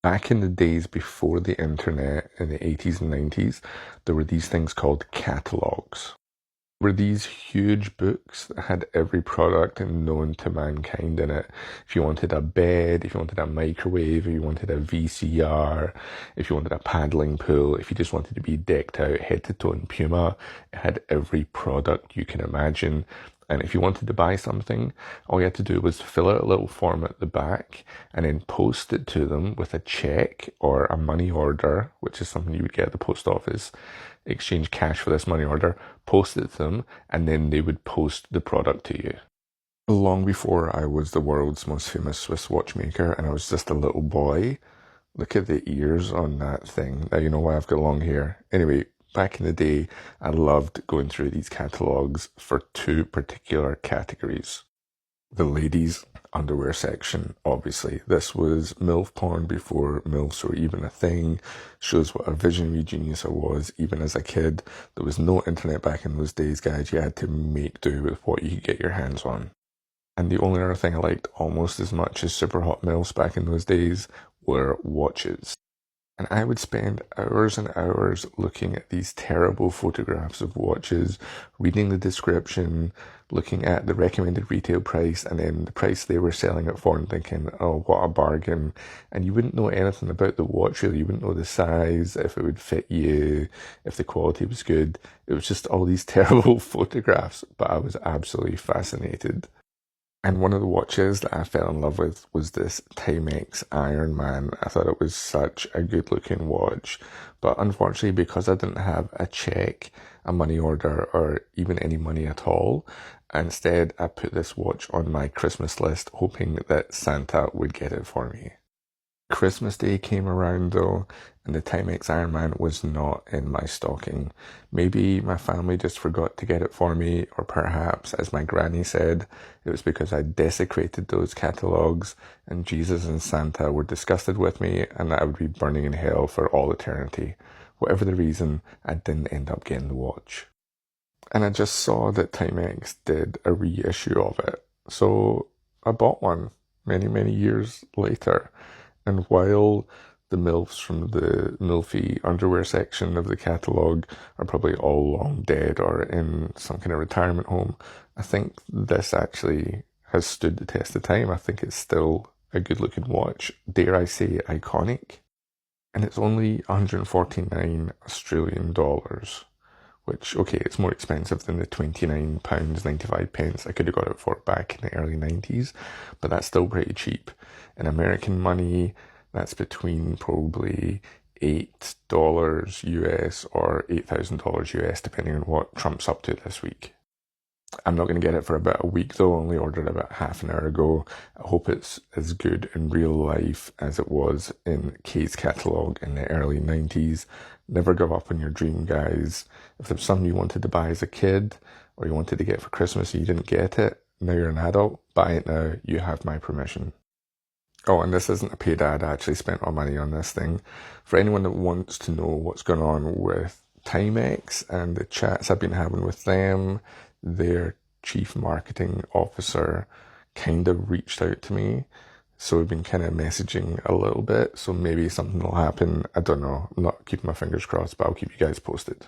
Back in the days before the internet in the 80s and 90s, there were these things called catalogues. Were these huge books that had every product known to mankind in it. If you wanted a bed, if you wanted a microwave, if you wanted a VCR, if you wanted a paddling pool, if you just wanted to be decked out head to toe in Puma, it had every product you can imagine. And if you wanted to buy something, all you had to do was fill out a little form at the back and then post it to them with a check or a money order, which is something you would get at the post office. Exchange cash for this money order, post it to them, and then they would post the product to you. Long before I was the world's most famous Swiss watchmaker and I was just a little boy, look at the ears on that thing. Now you know why I've got long hair. Anyway, back in the day, I loved going through these catalogues for two particular categories. The ladies' underwear section, obviously. This was MILF porn before MILFs were even a thing. Shows what a visionary genius I was, even as a kid. There was no internet back in those days, guys. You had to make do with what you could get your hands on. And the only other thing I liked almost as much as super hot MILFs back in those days were watches. And I would spend hours and hours looking at these terrible photographs of watches, reading the description, looking at the recommended retail price, and then the price they were selling it for, and thinking, oh, what a bargain. And you wouldn't know anything about the watch, really. You wouldn't know the size, if it would fit you, if the quality was good. It was just all these terrible photographs, but I was absolutely fascinated. And one of the watches that I fell in love with was this Timex Iron Man. I thought it was such a good looking watch. But unfortunately, because I didn't have a check, a money order, or even any money at all, instead I put this watch on my Christmas list, hoping that Santa would get it for me. Christmas Day came around though, and the Timex Iron Man was not in my stocking. Maybe my family just forgot to get it for me, or perhaps, as my granny said, it was because I desecrated those catalogues and Jesus and Santa were disgusted with me and that I would be burning in hell for all eternity. Whatever the reason, I didn't end up getting the watch. And I just saw that Timex did a reissue of it. So I bought one many, many years later. And while the MILFs from the MILFy underwear section of the catalogue are probably all long dead or in some kind of retirement home, I think this actually has stood the test of time. I think it's still a good looking watch, dare I say iconic. And it's only 149 Australian dollars, which, okay, it's more expensive than the £29.95 I could have got it for back in the early 90s, but that's still pretty cheap. In American money, that's between probably $8 US or $8,000 US, depending on what Trump's up to this week. I'm not going to get it for about a week though. I only ordered it about half an hour ago. I hope it's as good in real life as it was in Kay's catalogue in the early 90s. Never give up on your dream, guys. If there's something you wanted to buy as a kid or you wanted to get for Christmas and you didn't get it, now you're an adult, buy it now. You have my permission. Oh, and this isn't a paid ad. I actually spent my money on this thing. For anyone that wants to know what's going on with Timex and the chats I've been having with them, their chief marketing officer kind of reached out to me. So we've been kind of messaging a little bit. So maybe something will happen. I don't know. I'm not keeping my fingers crossed, but I'll keep you guys posted.